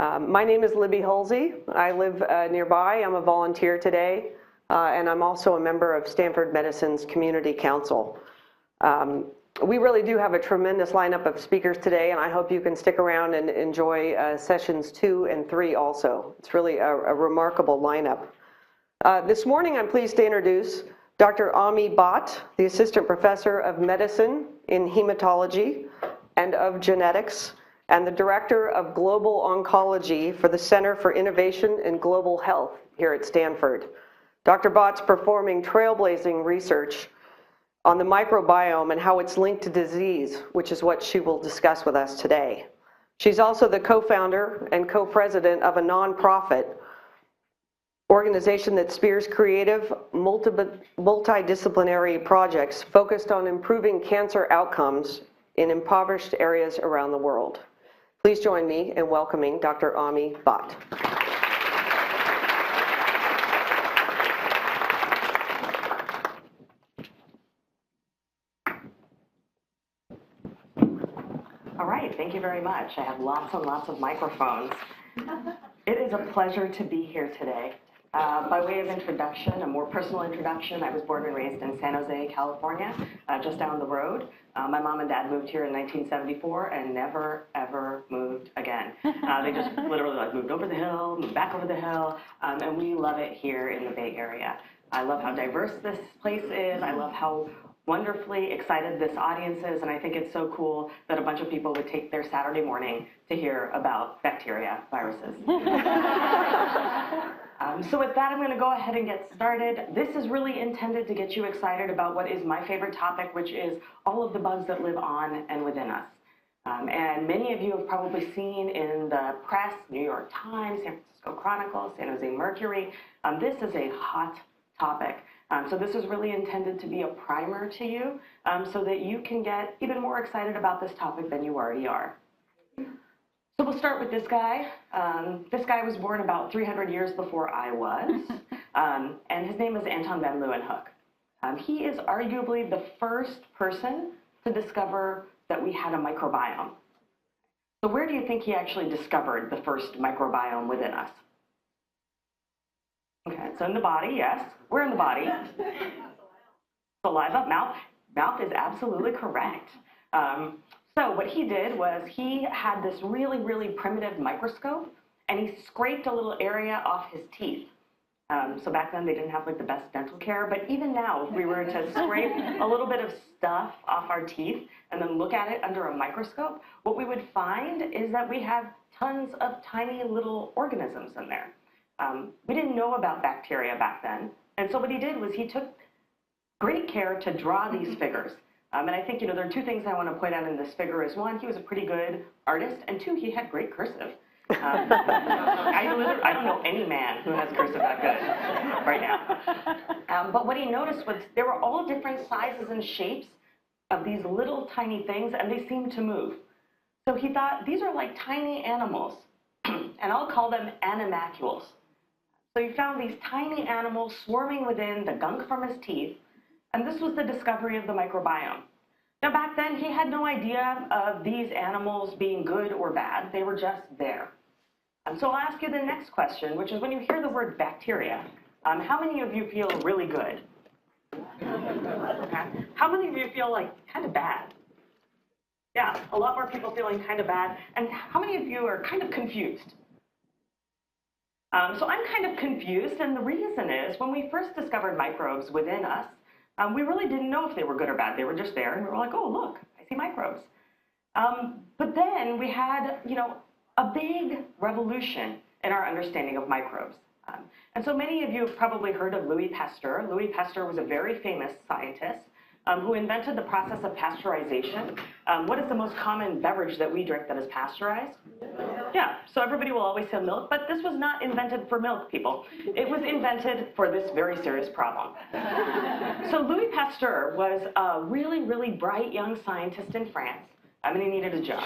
My name is Libby Halsey. I live nearby. I'm a volunteer today, and I'm also a member of Stanford Medicine's Community Council. We really do have a tremendous lineup of speakers today, and I hope you can stick around and enjoy sessions 2 and 3 also. It's really a remarkable lineup. This morning, I'm pleased to introduce Dr. Ami Bhatt, the Assistant Professor of Medicine in Hematology and of Genetics, and the Director of Global Oncology for the Center for Innovation in Global Health here at Stanford. Dr. Bhatt's performing trailblazing research on the microbiome and how it's linked to disease, which is what she will discuss with us today. She's also the co-founder and co-president of a nonprofit organization that spears creative, multidisciplinary projects focused on improving cancer outcomes in impoverished areas around the world. Please join me in welcoming Dr. Ami Bhatt. All right, thank you very much. I have lots and lots of microphones. It is a pleasure to be here today. By way of introduction, a more personal introduction, I was born and raised in San Jose, California, just down the road. My mom and dad moved here in 1974 and never, ever moved again. They just literally moved over the hill, moved back over the hill, and we love it here in the Bay Area. I love how diverse this place is. I love how wonderfully excited this audience is, and I think it's so cool that a bunch of people would take their Saturday morning to hear about bacteria, viruses. So with that, I'm going to go ahead and get started. This is really intended to get you excited about what is my favorite topic, which is all of the bugs that live on and within us. And many of you have probably seen in the press, New York Times, San Francisco Chronicle, San Jose Mercury. This is a hot topic. So this is really intended to be a primer to you so that you can get even more excited about this topic than you already are. So we'll start with this guy. This guy was born about 300 years before I was, and his name is Anton van Leeuwenhoek. He is arguably the first person to discover that we had a microbiome. So where do you think he actually discovered the first microbiome within us? Okay, so in the body, yes. Where in the body? Saliva, mouth. Mouth is absolutely correct. So what he did was he had this really, really primitive microscope, and he scraped a little area off his teeth. So back then they didn't have like the best dental care, but even now, if we were to scrape a little bit of stuff off our teeth and then look at it under a microscope, what we would find is that we have tons of tiny little organisms in there. We didn't know about bacteria back then, and so what he did was he took great care to draw these figures. And I think, there are two things I want to point out in this figure is, one, he was a pretty good artist, and two, he had great cursive. I don't know any man who has cursive that good right now. But what he noticed was there were all different sizes and shapes of these little tiny things, and they seemed to move. So he thought, these are like tiny animals, and I'll call them animalcules. So he found these tiny animals swarming within the gunk from his teeth, and this was the discovery of the microbiome. Now back then, he had no idea of these animals being good or bad. They were just there. And so I'll ask you the next question, which is when you hear the word bacteria, how many of you feel really good? Okay. How many of you feel like kind of bad? Yeah, a lot more people feeling kind of bad. And how many of you are kind of confused? So I'm kind of confused, and the reason is when we first discovered microbes within us, we really didn't know if they were good or bad. They were just there, and we were like, oh, look, I see microbes. But then we had, a big revolution in our understanding of microbes. And so many of you have probably heard of Louis Pasteur. Louis Pasteur was a very famous scientist who invented the process of pasteurization. What is the most common beverage that we drink that is pasteurized? Yeah, so everybody will always say milk, but this was not invented for milk, people. It was invented for this very serious problem. So Louis Pasteur was a really, really bright young scientist in France, and he needed a job.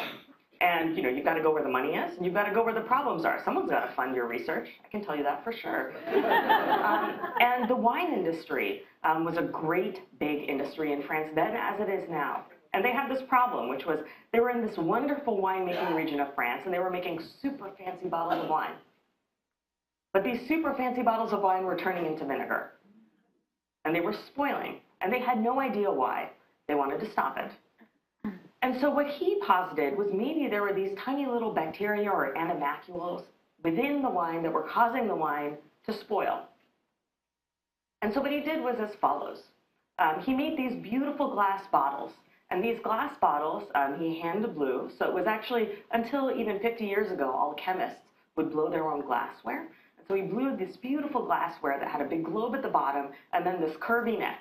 And you've got to go where the money is, and you've got to go where the problems are. Someone's got to fund your research. I can tell you that for sure. And the wine industry was a great big industry in France then as it is now. And they had this problem, which was they were in this wonderful winemaking region of France, and they were making super fancy bottles of wine. But these super fancy bottles of wine were turning into vinegar. And they were spoiling, and they had no idea why. They wanted to stop it. And so what he posited was maybe there were these tiny little bacteria or animalcules within the wine that were causing the wine to spoil. And so what he did was as follows. He made these beautiful glass bottles. And these glass bottles he hand blew. So it was actually, until even 50 years ago, all chemists would blow their own glassware. And so he blew this beautiful glassware that had a big globe at the bottom and then this curvy neck.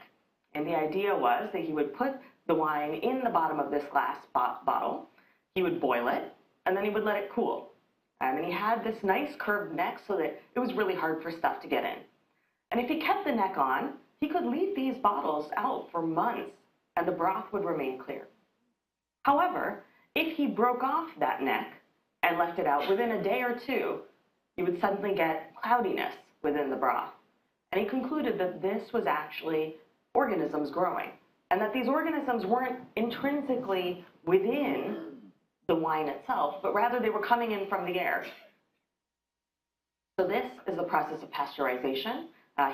And the idea was that he would put the wine in the bottom of this glass bottle. He would boil it, and then he would let it cool. And he had this nice curved neck so that it was really hard for stuff to get in. And if he kept the neck on, he could leave these bottles out for months, and the broth would remain clear. However, if he broke off that neck and left it out within a day or two, you would suddenly get cloudiness within the broth. And he concluded that this was actually organisms growing, and that these organisms weren't intrinsically within the wine itself, but rather they were coming in from the air. So this is the process of pasteurization.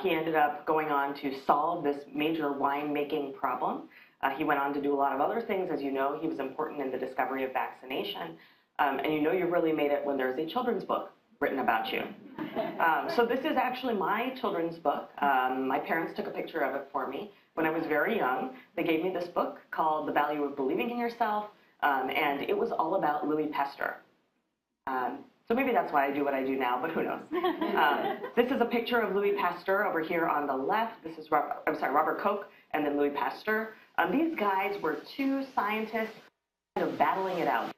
He ended up going on to solve this major winemaking problem. He went on to do a lot of other things. As you know, he was important in the discovery of vaccination. And you know you've really made it when there's a children's book written about you. So this is actually my children's book. My parents took a picture of it for me. When I was very young, they gave me this book called The Value of Believing in Yourself, and it was all about Louis Pasteur. So maybe that's why I do what I do now, but who knows. This is a picture of Louis Pasteur over here on the left. This is Robert Koch and then Louis Pasteur. These guys were two scientists kind of battling it out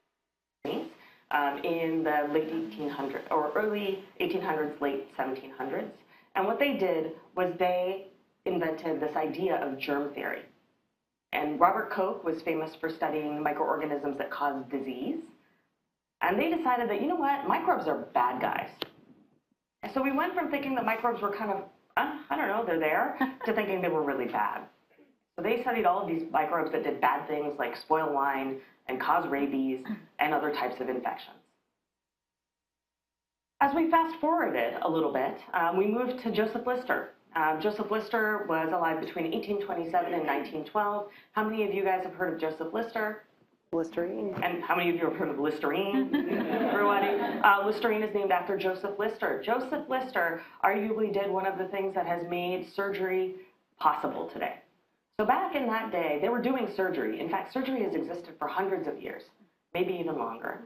in the late 1800s, or early 1800s, late 1700s. And what they did was they invented this idea of germ theory. And Robert Koch was famous for studying microorganisms that cause disease. And they decided that, you know what, microbes are bad guys. And so we went from thinking that microbes were kind of, I don't know, they're there, to thinking they were really bad. So they studied all of these microbes that did bad things like spoil wine and cause rabies and other types of infections. As we fast forwarded a little bit, we moved to Joseph Lister. Joseph Lister was alive between 1827 and 1912. How many of you guys have heard of Joseph Lister? Listerine. And how many of you have heard of Listerine? Everybody? Listerine is named after Joseph Lister. Joseph Lister arguably did one of the things that has made surgery possible today. So back in that day, they were doing surgery. In fact, surgery has existed for hundreds of years, maybe even longer.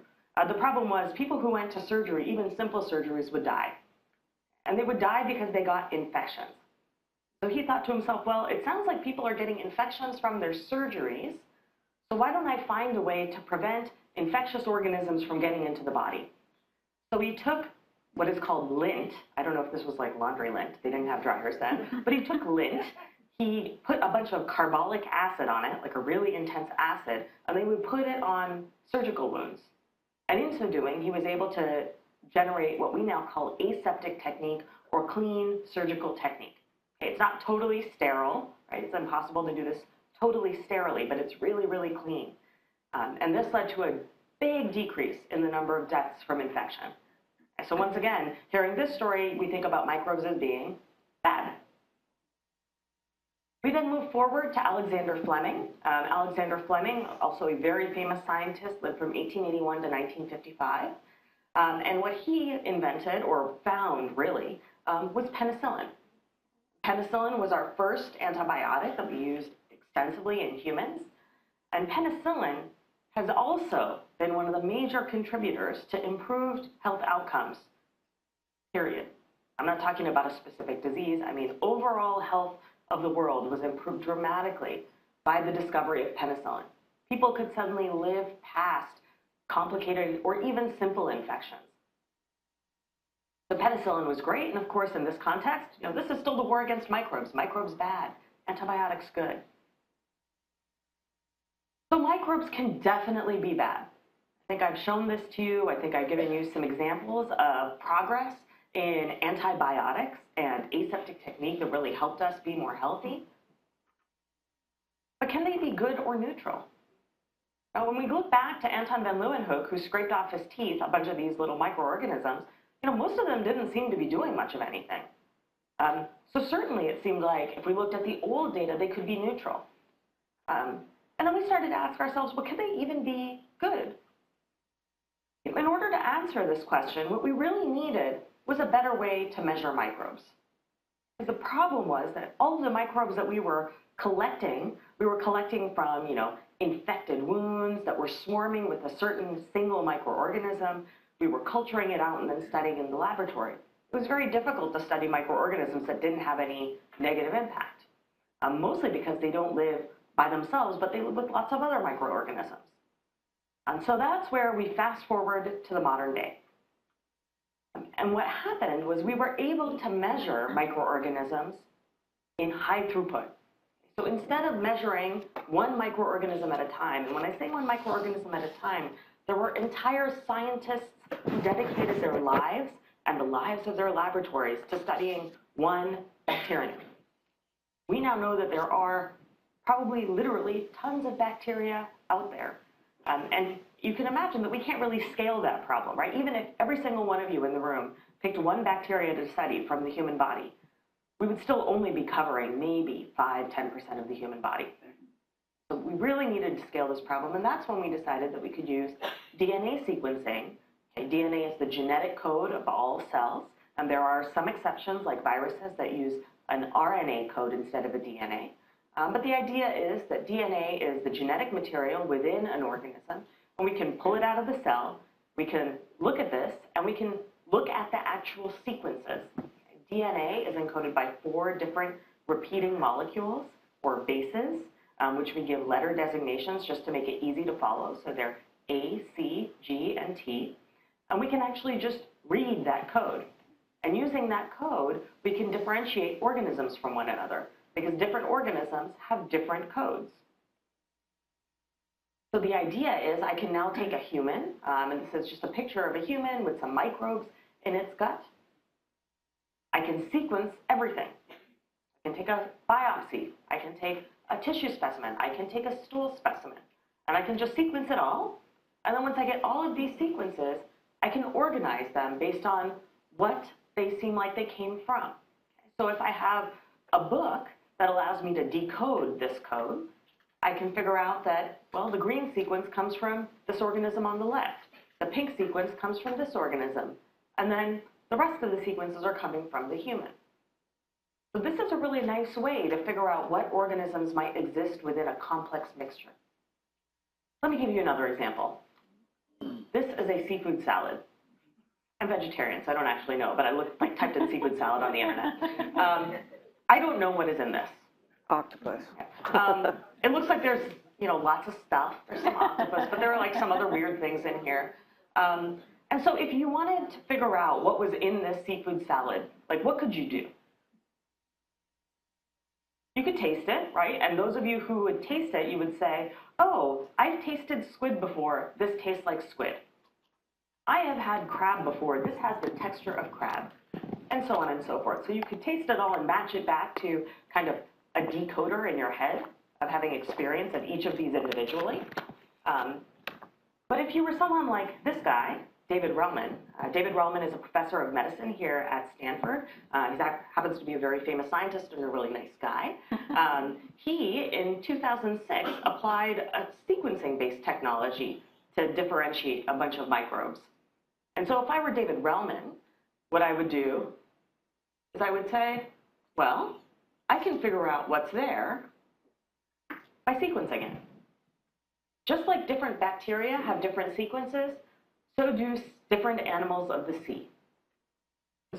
The problem was people who went to surgery, even simple surgeries, would die. And they would die because they got infections. So he thought to himself, well, it sounds like people are getting infections from their surgeries, so why don't I find a way to prevent infectious organisms from getting into the body? So he took what is called lint. I don't know if this was like laundry lint. They didn't have dryers then. But he took lint. He put a bunch of carbolic acid on it, like a really intense acid, and they would put it on surgical wounds. And in so doing, he was able to generate what we now call aseptic technique or clean surgical technique. Okay, it's not totally sterile, right? It's impossible to do this totally sterilely, but it's really, really clean. And this led to a big decrease in the number of deaths from infection. So once again, hearing this story, we think about microbes as being bad. We then move forward to Alexander Fleming. Alexander Fleming, also a very famous scientist, lived from 1881 to 1955. And what he invented, or found really, was penicillin. Penicillin was our first antibiotic that we used extensively in humans. And penicillin has also been one of the major contributors to improved health outcomes, period. I'm not talking about a specific disease. I mean, overall health of the world was improved dramatically by the discovery of penicillin. People could suddenly live past complicated or even simple infections. So penicillin was great, and of course, in this context, this is still the war against microbes. Microbes bad, antibiotics good. So microbes can definitely be bad. I think I've shown this to you. I think I've given you some examples of progress in antibiotics and aseptic technique that really helped us be more healthy. But can they be good or neutral? Now, when we look back to Anton van Leeuwenhoek, who scraped off his teeth a bunch of these little microorganisms, most of them didn't seem to be doing much of anything. So certainly it seemed like if we looked at the old data, they could be neutral. And then we started to ask ourselves, well, could they even be good? In order to answer this question, what we really needed was a better way to measure microbes. The problem was that all of the microbes that we were collecting from, infected wounds that were swarming with a certain single microorganism. We were culturing it out and then studying in the laboratory. It was very difficult to study microorganisms that didn't have any negative impact, mostly because they don't live by themselves, but they live with lots of other microorganisms. And so that's where we fast forward to the modern day. And what happened was we were able to measure microorganisms in high throughput. So instead of measuring one microorganism at a time, and when I say one microorganism at a time, there were entire scientists who dedicated their lives and the lives of their laboratories to studying one bacterium. We now know that there are probably literally tons of bacteria out there. And you can imagine that we can't really scale that problem, right? Even if every single one of you in the room picked one bacteria to study from the human body, we would still only be covering maybe 5–10% of the human body. So we really needed to scale this problem, and that's when we decided that we could use DNA sequencing. Okay, DNA is the genetic code of all cells, and there are some exceptions like viruses that use an RNA code instead of a DNA. But the idea is that DNA is the genetic material within an organism, and we can pull it out of the cell, we can look at this, and we can look at the actual sequences. DNA is encoded by 4 different repeating molecules, or bases, which we give letter designations just to make it easy to follow. So they're A, C, G, and T. And we can actually just read that code. And using that code, we can differentiate organisms from one another, because different organisms have different codes. So the idea is I can now take a human, and this is just a picture of a human with some microbes in its gut. I can sequence everything. I can take a biopsy. I can take a tissue specimen. I can take a stool specimen. And I can just sequence it all. And then once I get all of these sequences, I can organize them based on what they seem like they came from. So if I have a book that allows me to decode this code, I can figure out that, well, the green sequence comes from this organism on the left. The pink sequence comes from this organism. And then the rest of the sequences are coming from the human. So this is a really nice way to figure out what organisms might exist within a complex mixture. Let me give you another example. This is a seafood salad. I'm vegetarian, so I don't actually know, but I typed in seafood salad on the internet. I don't know what is in this. Octopus. It looks like there's lots of stuff. There's some octopus, but there are some other weird things in here. And so if you wanted to figure out what was in this seafood salad, what could you do? You could taste it, right? And those of you who would taste it, you would say, oh, I've tasted squid before. This tastes like squid. I have had crab before. This has the texture of crab, and so on and so forth. So you could taste it all and match it back to kind of a decoder in your head of having experience of each of these individually. But if you were someone like this guy, David Relman. David Relman is a professor of medicine here at Stanford. He happens to be a very famous scientist and a really nice guy. He, in 2006, applied a sequencing-based technology to differentiate a bunch of microbes. And so if I were David Relman, what I would do is I would say, well, I can figure out what's there by sequencing it. Just like different bacteria have different sequences, so do different animals of the sea.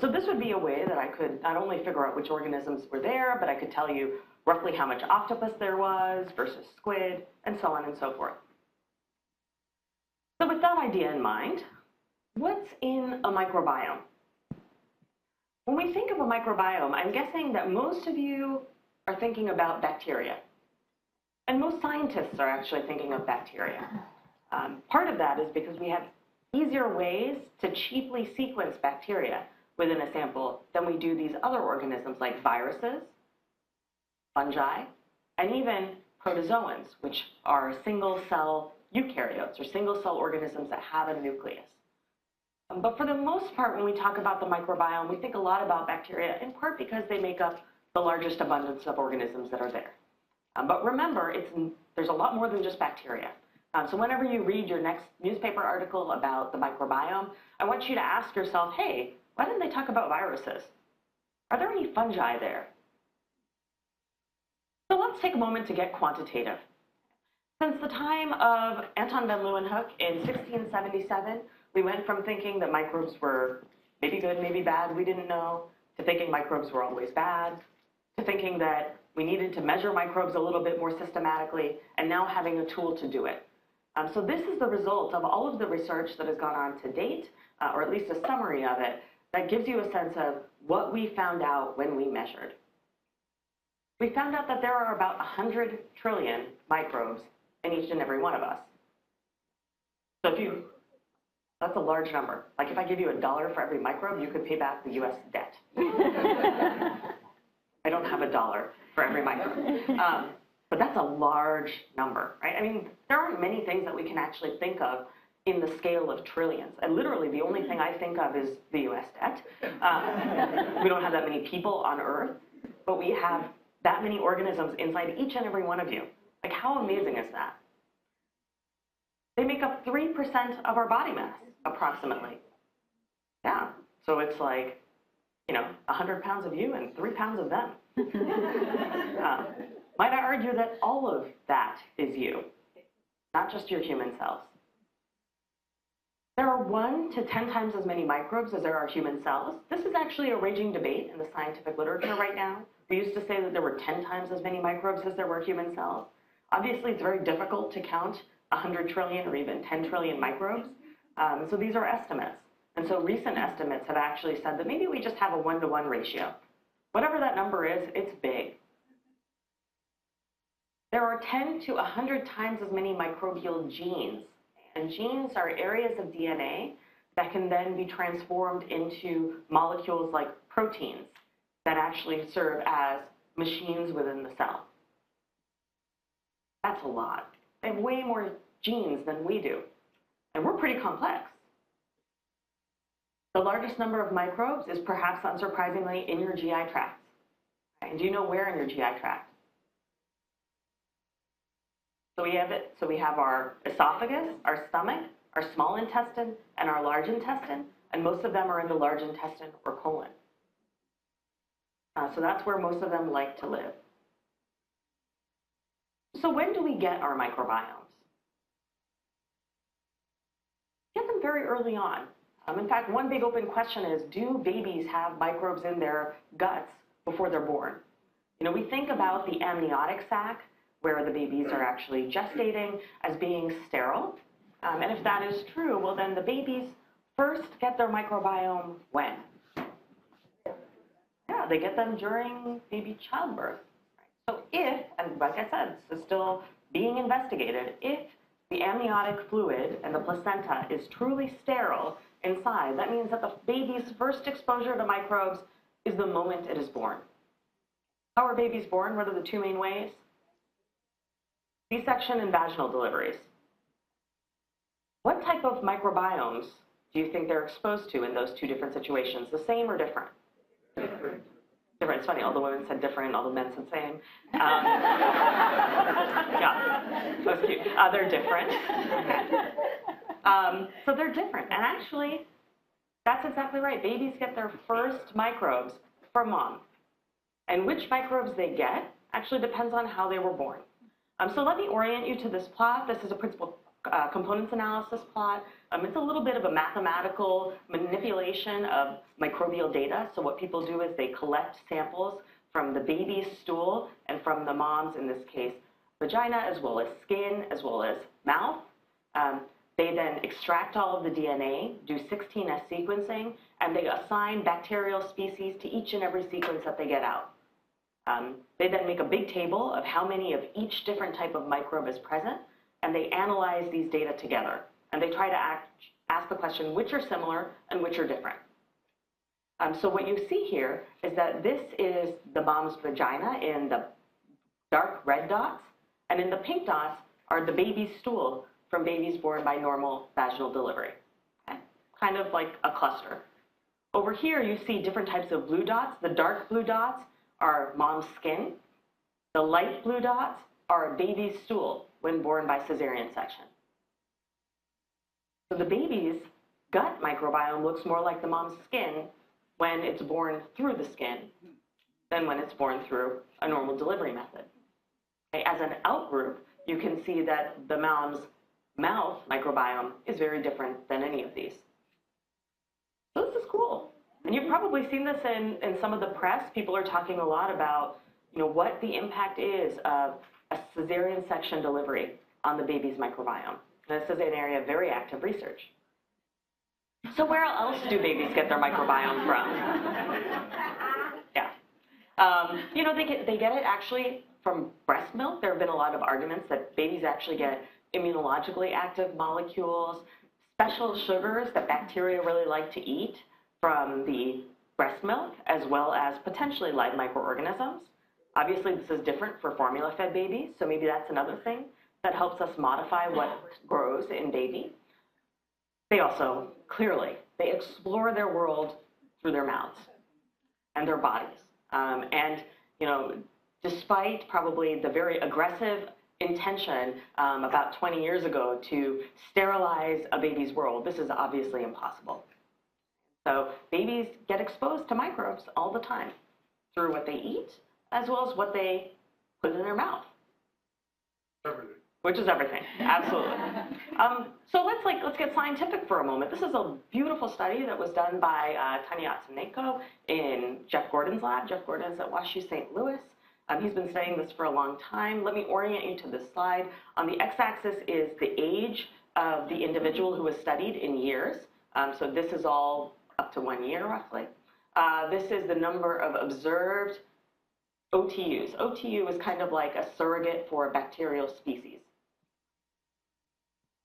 So this would be a way that I could not only figure out which organisms were there, but I could tell you roughly how much octopus there was versus squid, and so on and so forth. So with that idea in mind, what's in a microbiome? When we think of a microbiome, I'm guessing that most of you are thinking about bacteria. And most scientists are actually thinking of bacteria. Part of that is because we have easier ways to cheaply sequence bacteria within a sample than we do these other organisms like viruses, fungi, and even protozoans, which are single-cell eukaryotes, or single-cell organisms that have a nucleus. But for the most part, when we talk about the microbiome, we think a lot about bacteria, in part because they make up the largest abundance of organisms that are there. But remember, there's a lot more than just bacteria. So whenever you read your next newspaper article about the microbiome, I want you to ask yourself, hey, why didn't they talk about viruses? Are there any fungi there? So let's take a moment to get quantitative. Since the time of Anton van Leeuwenhoek in 1677, we went from thinking that microbes were maybe good, maybe bad, we didn't know, to thinking microbes were always bad, to thinking that we needed to measure microbes a little bit more systematically, and now having a tool to do it. So this is the result of all of the research that has gone on to date, or at least a summary of it, that gives you a sense of what we found out when we measured. We found out that there are about 100 trillion microbes in each and every one of us. So that's a large number. Like if I give you $1 for every microbe, you could pay back the US debt. I don't have $1 for every microbe. But that's a large number, right? I mean, there aren't many things that we can actually think of in the scale of trillions. And literally, the only thing I think of is the US debt. We don't have that many people on Earth, but we have that many organisms inside each and every one of you. Like, how amazing is that? They make up 3% of our body mass, approximately. Yeah, so it's like, 100 pounds of you and 3 pounds of them. Might I argue that all of that is you, not just your human cells. There are 1 to 10 times as many microbes as there are human cells. This is actually a raging debate in the scientific literature right now. We used to say that there were 10 times as many microbes as there were human cells. Obviously, it's very difficult to count 100 trillion or even 10 trillion microbes. So these are estimates. And so recent estimates have actually said that maybe we just have a 1-to-1 ratio. Whatever that number is, it's big. There are 10 to 100 times as many microbial genes. And genes are areas of DNA that can then be transformed into molecules like proteins that actually serve as machines within the cell. That's a lot. They have way more genes than we do. And we're pretty complex. The largest number of microbes is perhaps unsurprisingly in your GI tract. And do you know where in your GI tract? So we have our esophagus, our stomach, our small intestine, and our large intestine, and most of them are in the large intestine or colon. So that's where most of them like to live. So when do we get our microbiomes? Get them very early on. In fact, one big open question is, do babies have microbes in their guts before they're born? We think about the amniotic sac, where the babies are actually gestating, as being sterile. And if that is true, well, then the babies first get their microbiome when? Yeah, they get them during baby childbirth. So if, and like I said, this is still being investigated, if the amniotic fluid and the placenta is truly sterile inside, that means that the baby's first exposure to microbes is the moment it is born. How are babies born? What are the 2 main ways? C-section and vaginal deliveries. What type of microbiomes do you think they're exposed to in those 2 different situations? The same or different? Different. It's funny, all the women said different, all the men said same. Yeah, that's cute. They're different. So they're different. And actually, that's exactly right. Babies get their first microbes from mom. And which microbes they get actually depends on how they were born. So let me orient you to this plot. This is a principal components analysis plot. It's a little bit of a mathematical manipulation of microbial data. So what people do is they collect samples from the baby's stool and from the mom's, in this case, vagina, as well as skin, as well as mouth. They then extract all of the DNA, do 16S sequencing, and they assign bacterial species to each and every sequence that they get out. They then make a big table of how many of each different type of microbe is present, and they analyze these data together. And they try to ask the question, which are similar and which are different. So what you see here is that this is the mom's vagina in the dark red dots, and in the pink dots are the baby's stool from babies born by normal vaginal delivery. Okay? Kind of like a cluster. Over here, you see different types of blue dots. The dark blue dots are mom's skin. The light blue dots are a baby's stool when born by cesarean section. So the baby's gut microbiome looks more like the mom's skin when it's born through the skin than when it's born through a normal delivery method. Okay, as an outgroup, you can see that the mom's mouth microbiome is very different than any of these. So this is cool. And you've probably seen this in some of the press. People are talking a lot about, what the impact is of a cesarean section delivery on the baby's microbiome. This is an area of very active research. So where else do babies get their microbiome from? Yeah. They get it actually from breast milk. There have been a lot of arguments that babies actually get immunologically active molecules, special sugars that bacteria really like to eat from the breast milk, as well as potentially live microorganisms. Obviously, this is different for formula-fed babies, so maybe that's another thing that helps us modify what grows in baby. They also, clearly, they explore their world through their mouths and their bodies. Despite probably the very aggressive intention about 20 years ago to sterilize a baby's world, this is obviously impossible. So babies get exposed to microbes all the time through what they eat, as well as what they put in their mouth. Everything. Which is everything, absolutely. So let's get scientific for a moment. This is a beautiful study that was done by Awesome Mako in Jeff Gordon's lab. Jeff Gordon is at WashU St. Louis. He's been studying this for a long time. Let me orient you to this slide. On the x-axis is the age of the individual who was studied in years. So this is all up to 1 year, roughly. This is the number of observed OTUs. OTU is kind of like a surrogate for a bacterial species.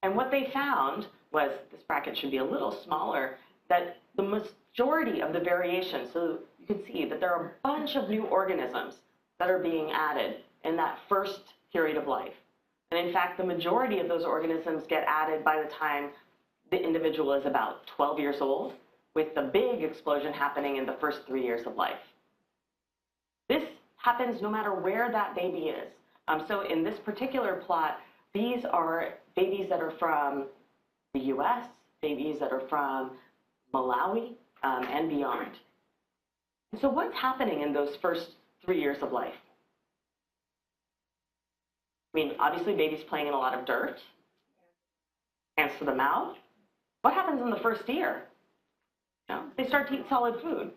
And what they found was, this bracket should be a little smaller, that the majority of the variation, so you can see that there are a bunch of new organisms that are being added in that first period of life. And in fact, the majority of those organisms get added by the time the individual is about 12 years old, with the big explosion happening in the first 3 years of life. This happens no matter where that baby is. So in this particular plot, these are babies that are from the US, babies that are from Malawi, and beyond. And so what's happening in those first 3 years of life? I mean, obviously, babies playing in a lot of dirt, hands to the mouth. What happens in the first year? They start to eat solid food.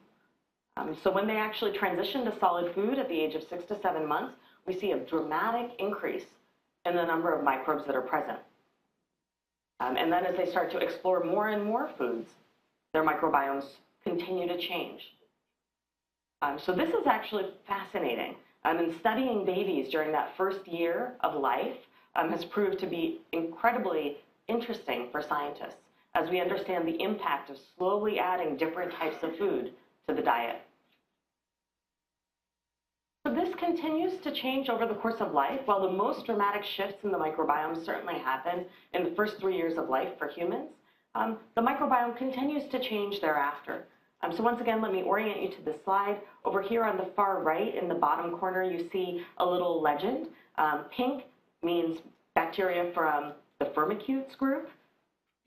So when they actually transition to solid food at the age of 6 to 7 months, we see a dramatic increase in the number of microbes that are present. And then as they start to explore more and more foods, their microbiomes continue to change. So this is actually fascinating. And studying babies during that first year of life has proved to be incredibly interesting for scientists as we understand the impact of slowly adding different types of food to the diet. So this continues to change over the course of life. While the most dramatic shifts in the microbiome certainly happen in the first 3 years of life for humans, the microbiome continues to change thereafter. So once again, let me orient you to this slide. Over here on the far right, in the bottom corner, you see a little legend. Pink means bacteria from the Firmicutes group.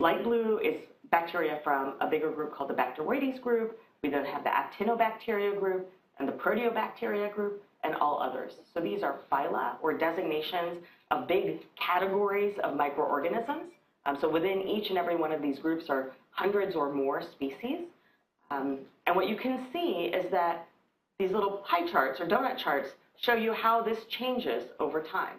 Light blue is bacteria from a bigger group called the Bacteroides group. We then have the Actinobacteria group and the Proteobacteria group and all others. So these are phyla, or designations of big categories of microorganisms. So within each and every one of these groups are hundreds or more species. And what you can see is that these little pie charts or donut charts show you how this changes over time.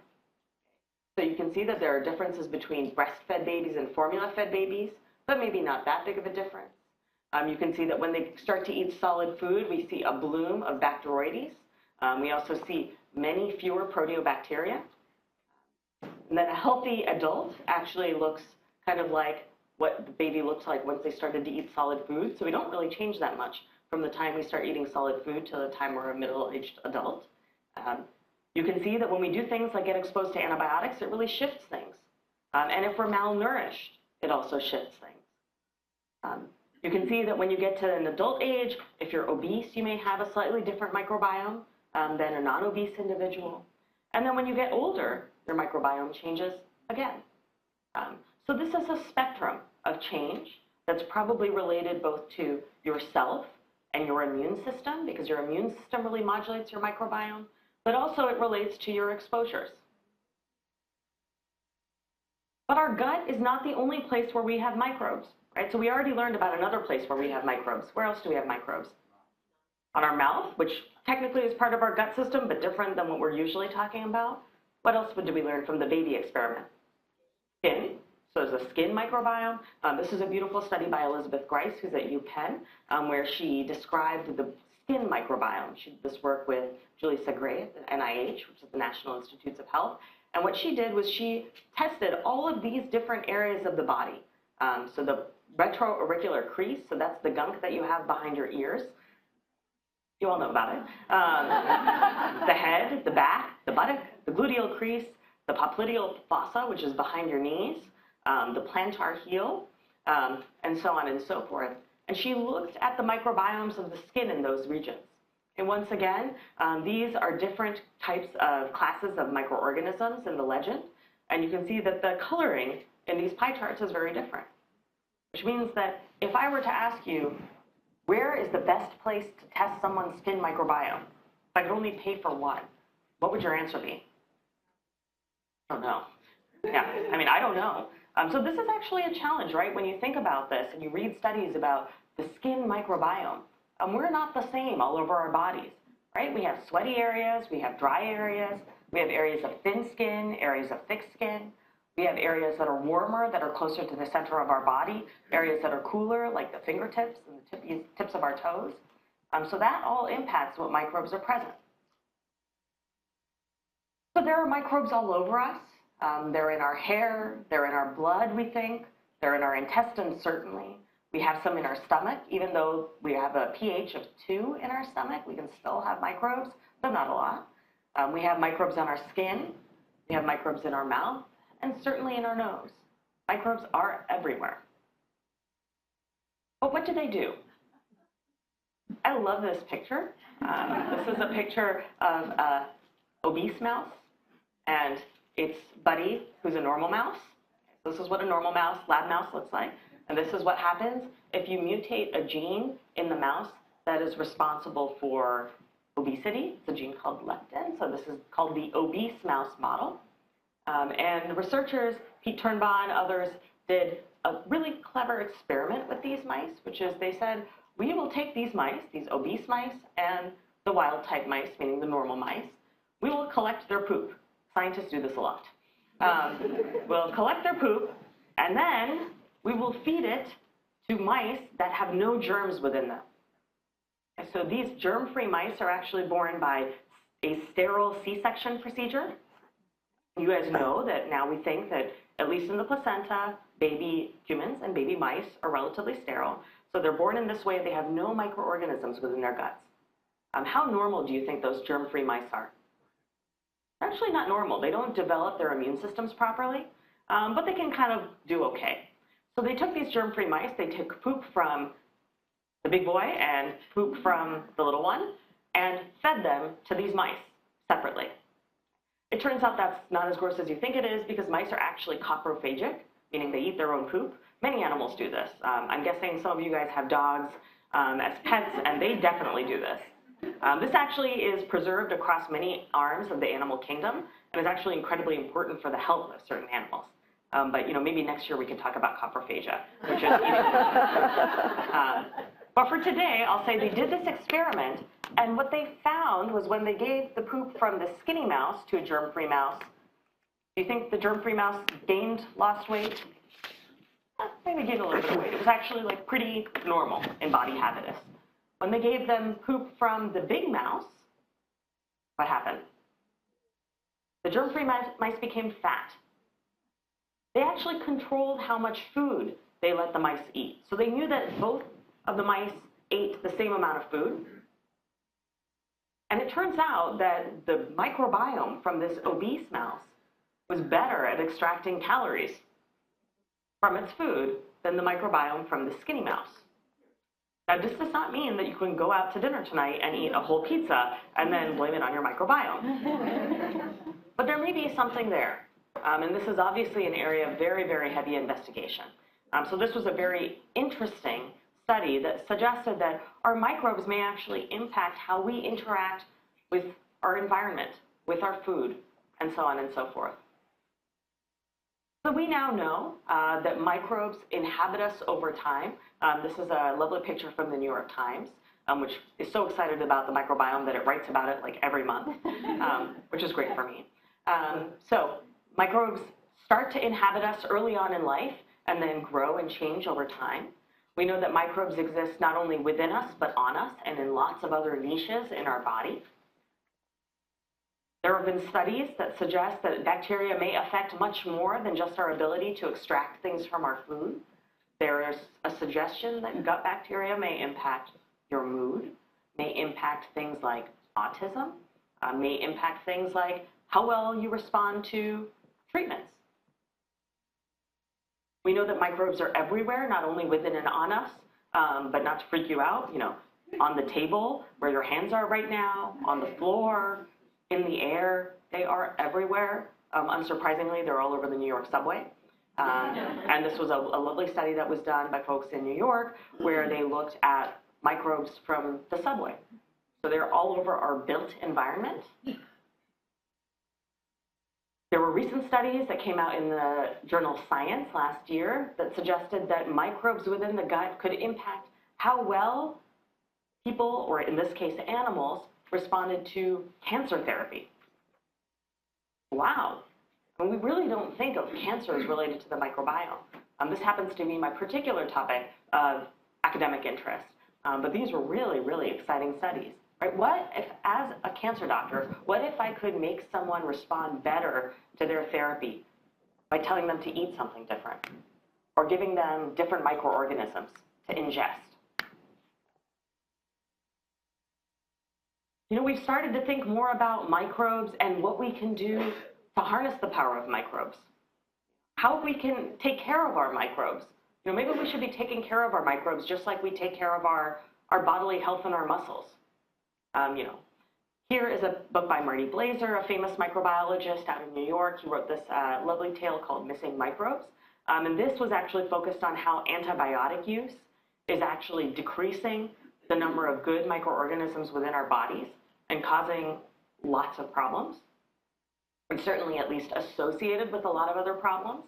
So you can see that there are differences between breastfed babies and formula-fed babies, but maybe not that big of a difference. You can see that when they start to eat solid food, we see a bloom of Bacteroides. We also see many fewer Proteobacteria. And then a healthy adult actually looks kind of like what the baby looks like once they started to eat solid food. So we don't really change that much from the time we start eating solid food to the time we're a middle-aged adult. You can see that when we do things like get exposed to antibiotics, it really shifts things. And if we're malnourished, it also shifts things. You can see that when you get to an adult age, if you're obese, you may have a slightly different microbiome than a non-obese individual. And then when you get older, your microbiome changes again. So this is a spectrum of change that's probably related both to yourself and your immune system, because your immune system really modulates your microbiome, but also it relates to your exposures. But our gut is not the only place where we have microbes, right? So we already learned about another place where we have microbes. Where else do we have microbes? On our mouth, which technically is part of our gut system, but different than what we're usually talking about. What else did we learn from the baby experiment? Skin. So there's a skin microbiome. This is a beautiful study by Elizabeth Grice, who's at UPenn, where she described the skin microbiome. She did this work with Julie Segre at the NIH, which is the National Institutes of Health. And what she did was she tested all of these different areas of the body. So the retroauricular crease, so that's the gunk that you have behind your ears. You all know about it. The head, the back, the buttock, the gluteal crease, the popliteal fossa, which is behind your knees, the plantar heel, and so on and so forth. And she looked at the microbiomes of the skin in those regions. And once again, these are different types of classes of microorganisms in the legend. And you can see that the coloring in these pie charts is very different, which means that if I were to ask you, where is the best place to test someone's skin microbiome? If I could only pay for one, what would your answer be? I don't know. Yeah, I mean, I don't know. So this is actually a challenge, right? When you think about this and you read studies about the skin microbiome, we're not the same all over our bodies, right? We have sweaty areas, we have dry areas, we have areas of thin skin, areas of thick skin. We have areas that are warmer, that are closer to the center of our body, areas that are cooler, like the fingertips and the tips of our toes. So that all impacts what microbes are present. So there are microbes all over us. They're in our hair, they're in our blood, we think. They're in our intestines, certainly. We have some in our stomach. Even though we have a pH of 2 in our stomach, we can still have microbes, but not a lot. We have microbes on our skin. We have microbes in our mouth, and certainly in our nose. Microbes are everywhere. But what do they do? I love this picture. This is a picture of an obese mouse, and it's Buddy, who's a normal mouse. This is what a normal mouse, lab mouse, looks like. And this is what happens if you mutate a gene in the mouse that is responsible for obesity. It's a gene called leptin. So this is called the obese mouse model. And researchers, Pete Turnbaugh and others, did a really clever experiment with these mice, which is they said, we will take these mice, these obese mice, and the wild type mice, meaning the normal mice. We will collect their poop. Scientists do this a lot. We'll collect their poop, and then we will feed it to mice that have no germs within them. And so these germ-free mice are actually born by a sterile C-section procedure. You guys know that now we think that, at least in the placenta, baby humans and baby mice are relatively sterile. So they're born in this way. They have no microorganisms within their guts. How normal do you think those germ-free mice are? They're actually not normal. They don't develop their immune systems properly, but they can kind of do okay. So they took these germ-free mice. They took poop from the big boy and poop from the little one and fed them to these mice separately. It turns out that's not as gross as you think it is, because mice are actually coprophagic, meaning they eat their own poop. Many animals do this. I'm guessing some of you guys have dogs as pets, and they definitely do this. This actually is preserved across many arms of the animal kingdom, and is actually incredibly important for the health of certain animals. But maybe next year we can talk about coprophagia, which is eating. But for today, I'll say they did this experiment, and what they found was when they gave the poop from the skinny mouse to a germ-free mouse, do you think the germ-free mouse lost weight? Maybe gained a little bit of weight. It was actually pretty normal in body habitus. When they gave them poop from the big mouse, what happened? The germ-free mice became fat. They actually controlled how much food they let the mice eat. So they knew that both of the mice ate the same amount of food. And it turns out that the microbiome from this obese mouse was better at extracting calories from its food than the microbiome from the skinny mouse. Now, this does not mean that you can go out to dinner tonight and eat a whole pizza and then blame it on your microbiome. But there may be something there. And this is obviously an area of very, very heavy investigation. So this was a very interesting study that suggested that our microbes may actually impact how we interact with our environment, with our food, and so on and so forth. So we now know that microbes inhabit us over time. This is a lovely picture from the New York Times, which is so excited about the microbiome that it writes about it like every month, which is great for me. So microbes start to inhabit us early on in life and then grow and change over time. We know that microbes exist not only within us, but on us and in lots of other niches in our body. There have been studies that suggest that bacteria may affect much more than just our ability to extract things from our food. There is a suggestion that gut bacteria may impact your mood, may impact things like autism, may impact things like how well you respond to treatments. We know that microbes are everywhere, not only within and on us, but not to freak you out, on the table where your hands are right now, on the floor, in the air. They are everywhere. Unsurprisingly, they're all over the New York subway. And this was a lovely study that was done by folks in New York where they looked at microbes from the subway. So they're all over our built environment. There were recent studies that came out in the journal Science last year that suggested that microbes within the gut could impact how well people, or in this case animals, responded to cancer therapy. Wow. And we really don't think of cancers related to the microbiome. This happens to be my particular topic of academic interest. But these were really, really exciting studies. Right? What if, as a cancer doctor, what if I could make someone respond better to their therapy by telling them to eat something different or giving them different microorganisms to ingest? We've started to think more about microbes and what we can do to harness the power of microbes. How we can take care of our microbes. Maybe we should be taking care of our microbes just like we take care of our bodily health and our muscles. Here is a book by Marty Blaser, a famous microbiologist out in New York. He wrote this lovely tale called Missing Microbes. And this was actually focused on how antibiotic use is actually decreasing the number of good microorganisms within our bodies and causing lots of problems, and certainly at least associated with a lot of other problems.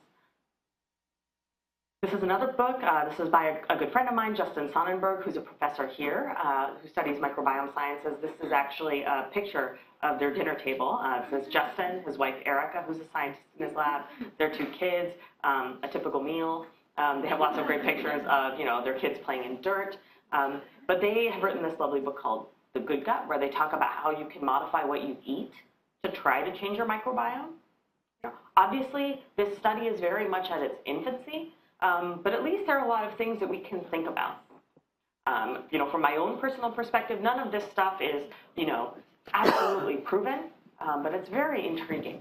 This is another book. This is by a good friend of mine, Justin Sonnenberg, who's a professor here, who studies microbiome sciences. This is actually a picture of their dinner table. It says Justin, his wife Erica, who's a scientist in his lab, their two kids, a typical meal. They have lots of great pictures of their kids playing in dirt. But they have written this lovely book called The Good Gut, where they talk about how you can modify what you eat to try to change your microbiome. Obviously, this study is very much at its infancy. But at least there are a lot of things that we can think about. From my own personal perspective, none of this stuff is, absolutely proven, but it's very intriguing.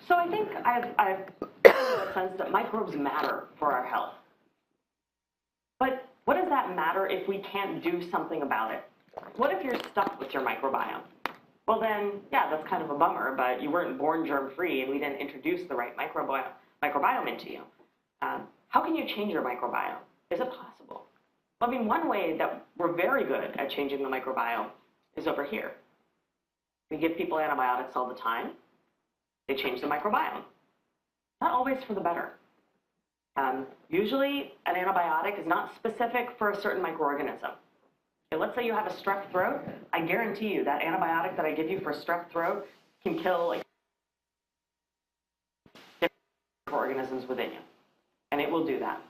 So I think I've a sense that microbes matter for our health. But what does that matter if we can't do something about it? What if you're stuck with your microbiome? Well then, yeah, that's kind of a bummer, but you weren't born germ-free and we didn't introduce the right microbiome into you. How can you change your microbiome? Is it possible? Well, one way that we're very good at changing the microbiome is over here. We give people antibiotics all the time. They change the microbiome. Not always for the better. Usually, an antibiotic is not specific for a certain microorganism. Okay, let's say you have a strep throat. I guarantee you that antibiotic that I give you for strep throat can kill organisms within you, and it will do that.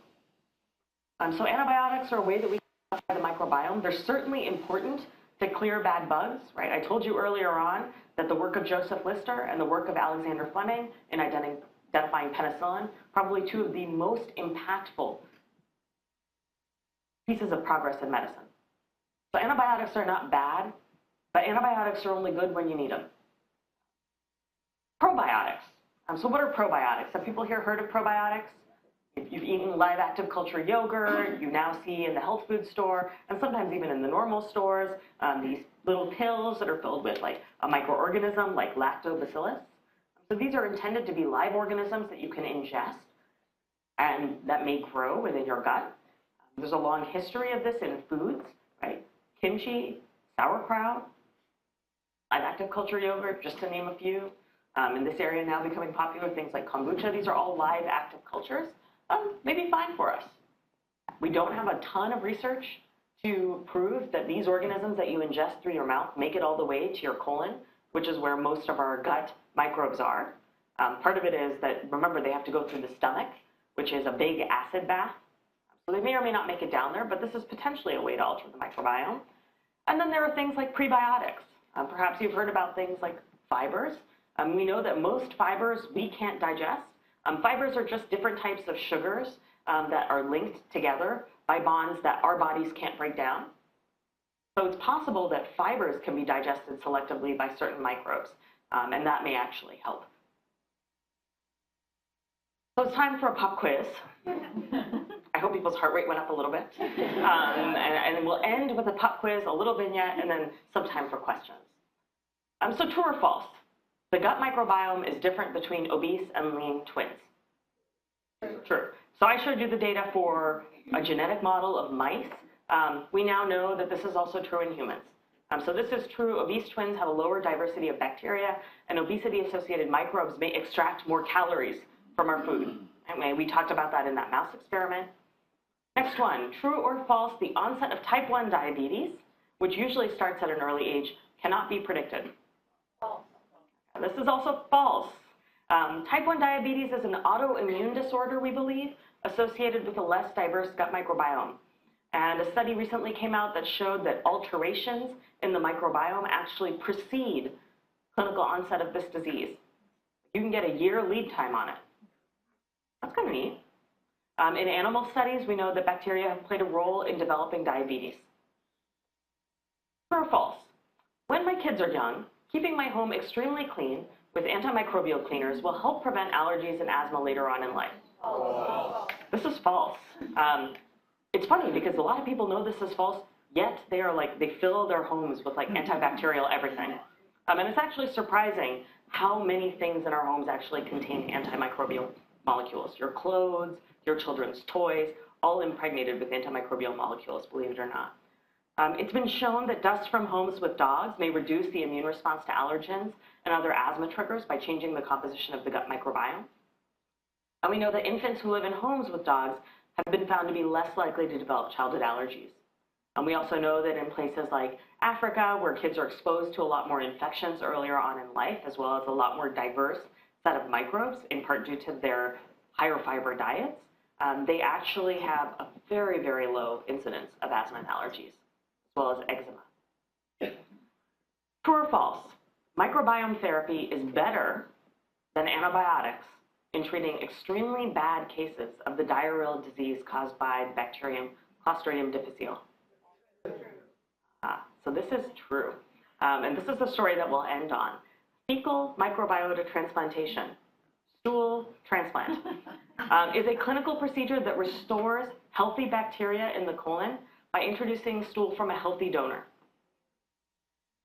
So antibiotics are a way that we can modify the microbiome. They're certainly important to clear bad bugs, right? I told you earlier on that the work of Joseph Lister and the work of Alexander Fleming in identifying penicillin, probably two of the most impactful pieces of progress in medicine. So antibiotics are not bad, but antibiotics are only good when you need them. Probiotics. So what are probiotics? Have people here heard of probiotics? If you've eaten live active culture yogurt, you now see in the health food store, and sometimes even in the normal stores, these little pills that are filled with like a microorganism like lactobacillus. So these are intended to be live organisms that you can ingest and that may grow within your gut. There's a long history of this in foods, right? Kimchi, sauerkraut, live active culture yogurt, just to name a few. In this area now becoming popular, things like kombucha. These are all live active cultures. May be fine for us. We don't have a ton of research to prove that these organisms that you ingest through your mouth make it all the way to your colon, which is where most of our gut microbes are. Part of it is that, remember, they have to go through the stomach, which is a big acid bath. So they may or may not make it down there, but this is potentially a way to alter the microbiome. And then there are things like prebiotics. Perhaps you've heard about things like fibers. We know that most fibers we can't digest. Fibers are just different types of sugars that are linked together by bonds that our bodies can't break down. So it's possible that fibers can be digested selectively by certain microbes, and that may actually help. So it's time for a pop quiz. I hope people's heart rate went up a little bit. And we'll end with a pop quiz, a little vignette, and then some time for questions. So true or false? The gut microbiome is different between obese and lean twins. True. So I showed you the data for a genetic model of mice. We now know that this is also true in humans. So this is true. Obese twins have a lower diversity of bacteria, and obesity-associated microbes may extract more calories from our food. Anyway, we talked about that in that mouse experiment. Next one, true or false, the onset of type 1 diabetes, which usually starts at an early age, cannot be predicted. False. This is also false. Type 1 diabetes is an autoimmune disorder, we believe, associated with a less diverse gut microbiome. And a study recently came out that showed that alterations in the microbiome actually precede clinical onset of this disease. You can get a year lead time on it. That's kind of neat. In animal studies, we know that bacteria have played a role in developing diabetes. True or false? When my kids are young, keeping my home extremely clean with antimicrobial cleaners will help prevent allergies and asthma later on in life. False. This is false. It's funny because a lot of people know this is false, yet they fill their homes with like antibacterial everything. And it's actually surprising how many things in our homes actually contain antimicrobial molecules. Your clothes, your children's toys, all impregnated with antimicrobial molecules, believe it or not. It's been shown that dust from homes with dogs may reduce the immune response to allergens and other asthma triggers by changing the composition of the gut microbiome. And we know that infants who live in homes with dogs have been found to be less likely to develop childhood allergies. And we also know that in places like Africa, where kids are exposed to a lot more infections earlier on in life, as well as a lot more diverse set of microbes, in part due to their higher fiber diets, they actually have a very, very low incidence of asthma and allergies, as well as eczema. True or false? Microbiome therapy is better than antibiotics in treating extremely bad cases of the diarrheal disease caused by the bacterium Clostridium difficile. So this is true. And this is the story that we'll end on. Fecal microbiota transplantation, stool transplant, is a clinical procedure that restores healthy bacteria in the colon by introducing stool from a healthy donor.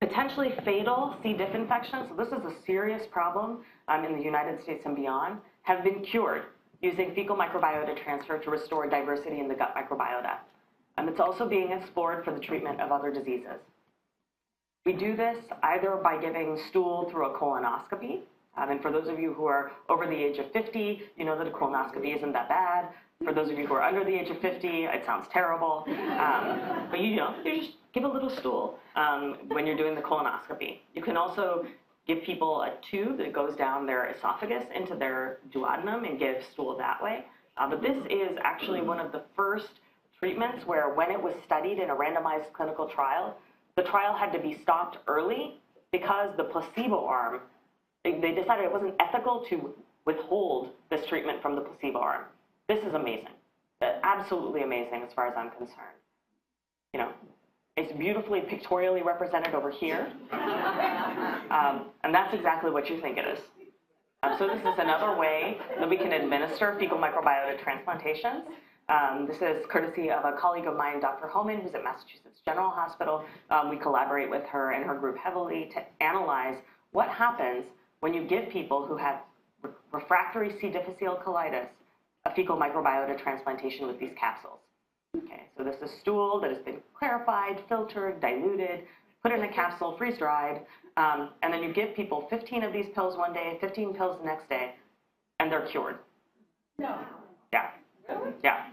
Potentially fatal C. diff infections, so this is a serious problem in the United States and beyond, have been cured using fecal microbiota transfer to restore diversity in the gut microbiota. And it's also being explored for the treatment of other diseases. We do this either by giving stool through a colonoscopy. And for those of you who are over the age of 50, you know that a colonoscopy isn't that bad. For those of you who are under the age of 50, it sounds terrible. But you just give a little stool when you're doing the colonoscopy. You can also give people a tube that goes down their esophagus into their duodenum and give stool that way. But this is actually one of the first treatments where when it was studied in a randomized clinical trial, the trial had to be stopped early because the placebo arm, they decided it wasn't ethical to withhold this treatment from the placebo arm. This is amazing. Absolutely amazing as far as I'm concerned. You know, it's beautifully pictorially represented over here. And that's exactly what you think it is. So this is another way that we can administer fecal microbiota transplantations. This is courtesy of a colleague of mine, Dr. Homan, who's at Massachusetts General Hospital. We collaborate with her and her group heavily to analyze what happens when you give people who have refractory C. difficile colitis a fecal microbiota transplantation with these capsules. Okay, so this is stool that has been clarified, filtered, diluted, put in a capsule, freeze-dried, and then you give people 15 of these pills one day, 15 pills the next day, and they're cured. No. Yeah. Yeah.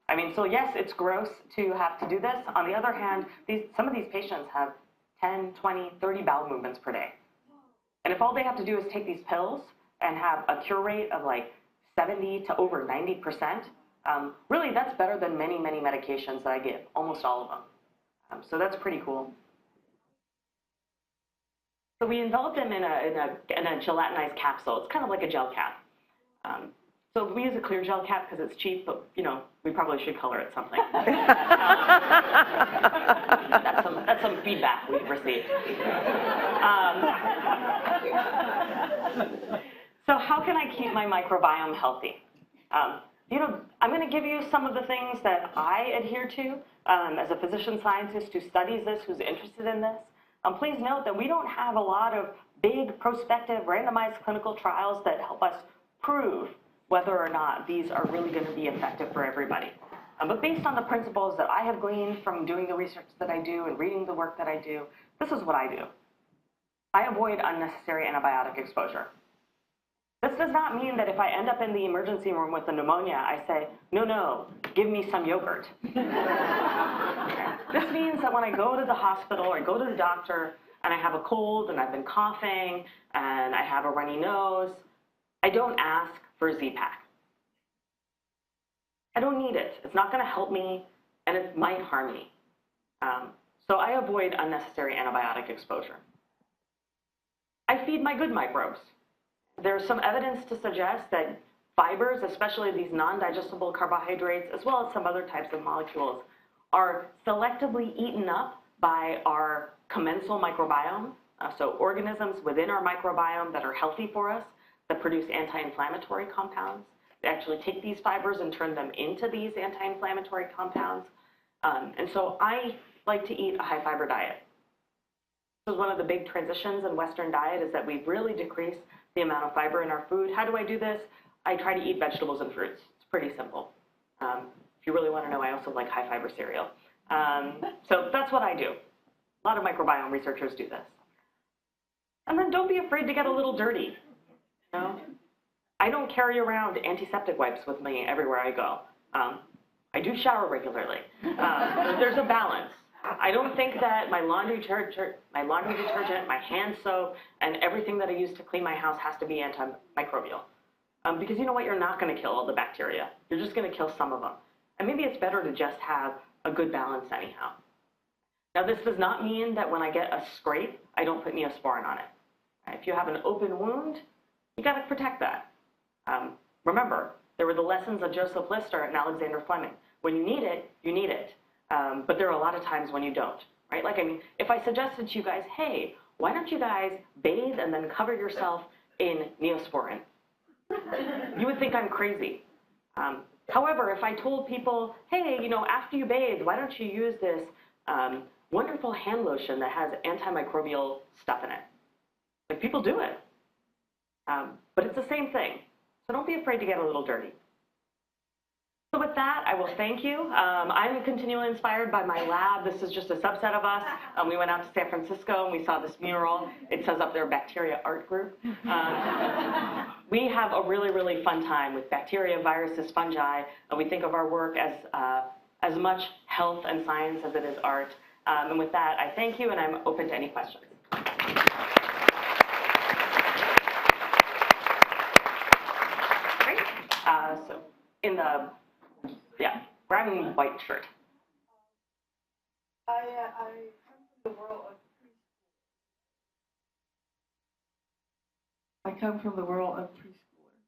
I mean, so yes, it's gross to have to do this. On the other hand, some of these patients have 10, 20, 30 bowel movements per day. And if all they have to do is take these pills and have a cure rate of like 70 to over 90%, really that's better than many, many medications that I give, almost all of them. So that's pretty cool. So we envelop them in a gelatinized capsule. It's kind of like a gel cap. So we use a clear gel cap because it's cheap, but you know, we probably should color it something. That's some feedback we've received. So how can I keep my microbiome healthy? You know, I'm going to give you some of the things that I adhere to as a physician scientist who studies this, who's interested in this. Please note that we don't have a lot of big prospective randomized clinical trials that help us prove whether or not these are really going to be effective for everybody. But based on the principles that I have gleaned from doing the research that I do and reading the work that I do, this is what I do. I avoid unnecessary antibiotic exposure. This does not mean that if I end up in the emergency room with a pneumonia, I say, no, give me some yogurt. This means that when I go to the hospital or I go to the doctor and I have a cold and I've been coughing and I have a runny nose, I don't ask for a Z-Pak. I don't need it. It's not going to help me and it might harm me. So I avoid unnecessary antibiotic exposure. I feed my good microbes. There's some evidence to suggest that fibers, especially these non-digestible carbohydrates, as well as some other types of molecules, are selectively eaten up by our commensal microbiome, so organisms within our microbiome that are healthy for us, that produce anti-inflammatory compounds. They actually take these fibers and turn them into these anti-inflammatory compounds. And so I like to eat a high-fiber diet. This is one of the big transitions in Western diet is that we've really decreased the amount of fiber in our food. How do I do this? I try to eat vegetables and fruits. It's pretty simple. If you really want to know, I also like high-fiber cereal. So that's what I do. A lot of microbiome researchers do this. And then don't be afraid to get a little dirty. You know? I don't carry around antiseptic wipes with me everywhere I go. I do shower regularly. There's a balance. I don't think that my laundry detergent, my hand soap, and everything that I use to clean my house has to be antimicrobial. Because you know what? You're not going to kill all the bacteria. You're just going to kill some of them. And maybe it's better to just have a good balance anyhow. Now, this does not mean that when I get a scrape, I don't put Neosporin on it. If you have an open wound, you got to protect that. Remember, there were the lessons of Joseph Lister and Alexander Fleming. When you need it, you need it. But there are a lot of times when you don't, right? Like, I mean, if I suggested to you guys, hey, why don't you guys bathe and then cover yourself in Neosporin? You would think I'm crazy. However, if I told people, hey, you know, after you bathe, why don't you use this wonderful hand lotion that has antimicrobial stuff in it? Like, people do it. But it's the same thing. So don't be afraid to get a little dirty. So with that, I will thank you. I'm continually inspired by my lab. This is just a subset of us. We went out to San Francisco and we saw this mural. It says up there, Bacteria Art Group. We have a really, really fun time with bacteria, viruses, fungi. We think of our work as much health and science as it is art. And with that, I thank you and I'm open to any questions. Great. So in the brown and white shirt. I come from the world of preschoolers.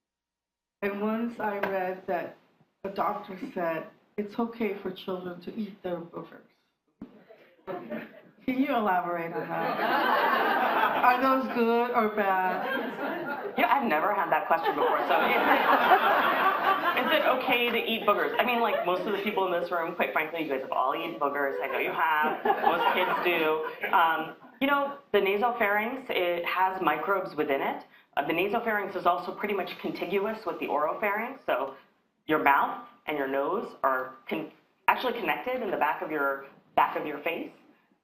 And once I read that a doctor said it's okay for children to eat their boogers. Can you elaborate on that? Are those good or bad? You know, I've never had that question before. So is it okay to eat boogers? I mean, like most of the people in this room, quite frankly, you guys have all eaten boogers. I know you have. Most kids do. You know, the nasopharynx, it has microbes within it. The nasopharynx is also pretty much contiguous with the oropharynx. So your mouth and your nose are actually connected in the back of your face.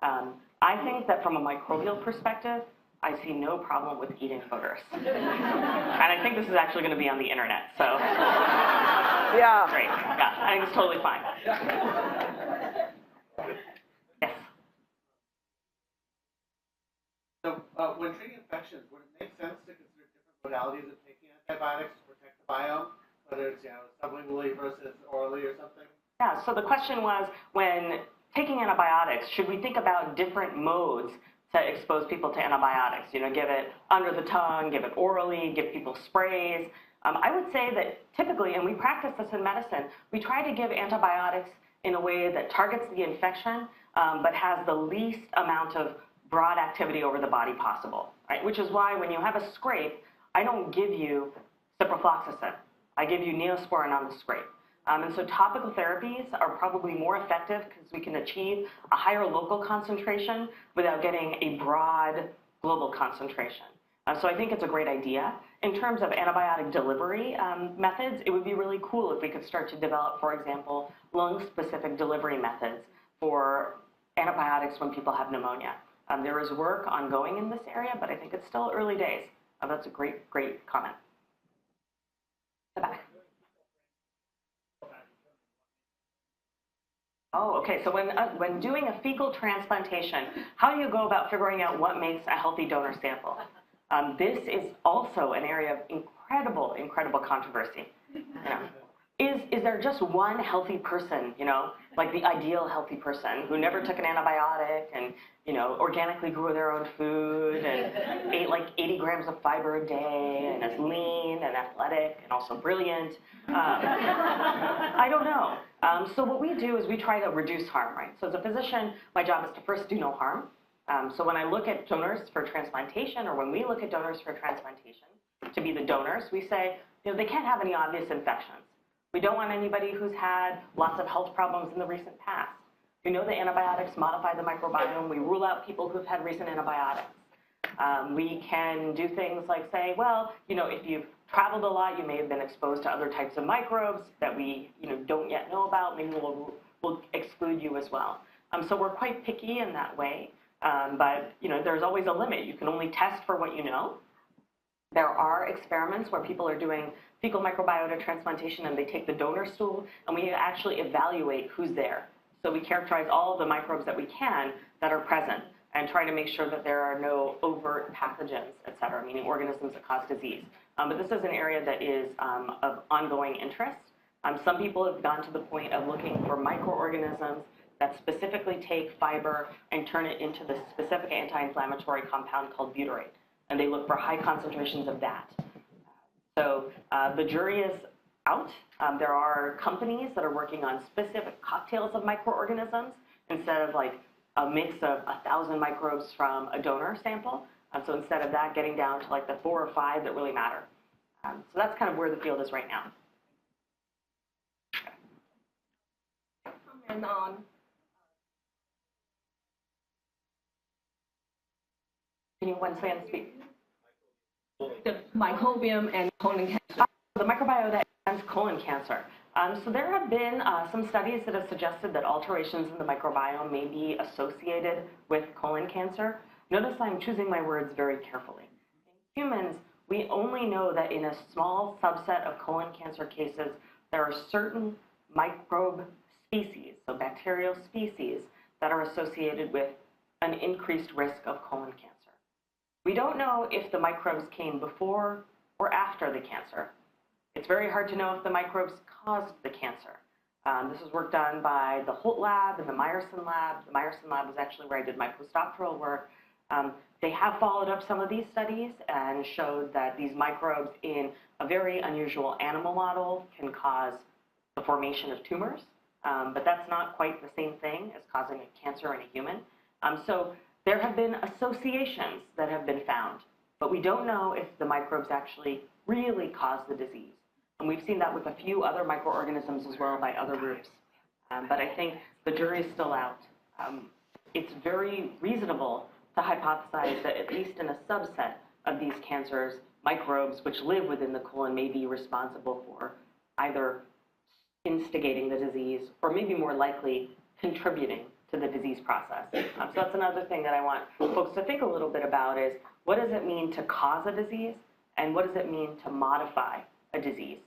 I think that from a microbial perspective, I see no problem with eating boogers. And I think this is actually going to be on the internet, so. Yeah. Great. Yeah, I think it's totally fine. Yes. So when treating infections, would it make sense to consider different modalities of taking antibiotics to protect the biome, whether it's sublingually versus orally or something? Yeah, so the question was, when taking antibiotics, should we think about different modes to expose people to antibiotics? You know, give it under the tongue, give it orally, give people sprays. I would say that typically, and we practice this in medicine, we try to give antibiotics in a way that targets the infection, but has the least amount of broad activity over the body possible, right? Which is why when you have a scrape, I don't give you ciprofloxacin. I give you Neosporin on the scrape. And so topical therapies are probably more effective because we can achieve a higher local concentration without getting a broad global concentration. So I think it's a great idea. In terms of antibiotic delivery methods, it would be really cool if we could start to develop, for example, lung-specific delivery methods for antibiotics when people have pneumonia. There is work ongoing in this area, but I think it's still early days. That's a great, great comment. The back. Oh, okay. So when doing a fecal transplantation, how do you go about figuring out what makes a healthy donor sample? This is also an area of incredible controversy. You know, is there just one healthy person, you know, like the ideal healthy person who never took an antibiotic and, you know, organically grew their own food and ate like 80 grams of fiber a day and is lean and athletic and also brilliant? I don't know. So what we do is we try to reduce harm, right? So as a physician, my job is to first do no harm. So when I look at donors for transplantation, or when we look at donors for transplantation, to be the donors, we say, you know, they can't have any obvious infections. We don't want anybody who's had lots of health problems in the recent past. We know that antibiotics modify the microbiome. We rule out people who've had recent antibiotics. We can do things like say, well, you know, if you've traveled a lot, you may have been exposed to other types of microbes that we, you know, don't yet know about. Maybe we'll exclude you as well. So we're quite picky in that way. But, you know, there's always a limit. You can only test for what you know. There are experiments where people are doing fecal microbiota transplantation and they take the donor stool and we actually evaluate who's there. So we characterize all of the microbes that we can that are present and try to make sure that there are no overt pathogens, et cetera, meaning organisms that cause disease. But this is an area that is of ongoing interest. Some people have gone to the point of looking for microorganisms that specifically take fiber and turn it into the specific anti-inflammatory compound called butyrate. And they look for high concentrations of that. So the jury is out. There are companies that are working on specific cocktails of microorganisms instead of like a mix of 1,000 microbes from a donor sample. So instead of that, getting down to like the 4 or 5 that really matter. So that's kind of where the field is right now. Comment on Can you once again speak? the microbiome and colon cancer. The microbiota and colon cancer. So there have been some studies that have suggested that alterations in the microbiome may be associated with colon cancer. Notice I'm choosing my words very carefully. In humans, we only know that in a small subset of colon cancer cases, there are certain microbe species, so bacterial species, that are associated with an increased risk of colon cancer. We don't know if the microbes came before or after the cancer. It's very hard to know if the microbes caused the cancer. This was work done by the Holt lab and the Meyerson lab. The Meyerson lab was actually where I did my postdoctoral work. They have followed up some of these studies and showed that these microbes in a very unusual animal model can cause the formation of tumors. But that's not quite the same thing as causing a cancer in a human. So there have been associations that have been found but we don't know if the microbes actually really cause the disease. And we've seen that with a few other microorganisms as well by other groups. But I think the jury is still out. It's very reasonable to hypothesize that at least in a subset of these cancers, microbes which live within the colon may be responsible for either instigating the disease or maybe more likely contributing to the disease process. So that's another thing that I want folks to think a little bit about is what does it mean to cause a disease and what does it mean to modify a disease?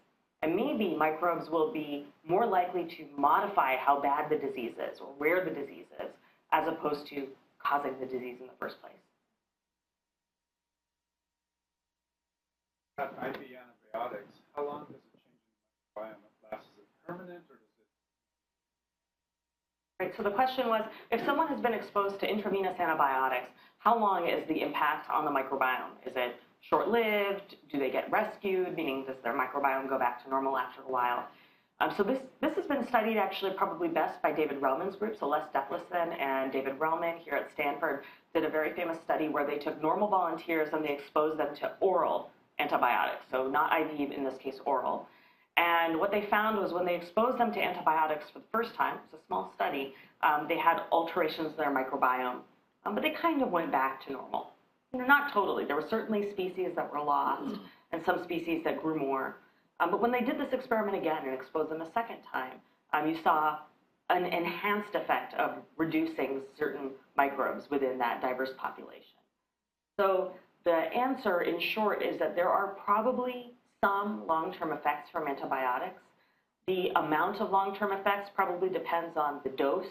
And maybe microbes will be more likely to modify how bad the disease is or where the disease is as opposed to causing the disease in the first place. IV antibiotics, how long does it change the microbiome? It lasts, is it permanent or does it? Right, so the question was, if someone has been exposed to intravenous antibiotics, how long is the impact on the microbiome? Is it short-lived? Do they get rescued? Meaning, does their microbiome go back to normal after a while? So this has been studied actually probably best by David Relman's group. So Les Deflison and David Relman here at Stanford did a very famous study where they took normal volunteers and they exposed them to oral antibiotics. So not IV, in this case oral. And what they found was when they exposed them to antibiotics for the first time, it's a small study, they had alterations in their microbiome, but they kind of went back to normal. Not totally. There were certainly species that were lost and some species that grew more. But when they did this experiment again and exposed them a second time, you saw an enhanced effect of reducing certain microbes within that diverse population. So the answer, in short, is that there are probably some long-term effects from antibiotics. The amount of long-term effects probably depends on the dose,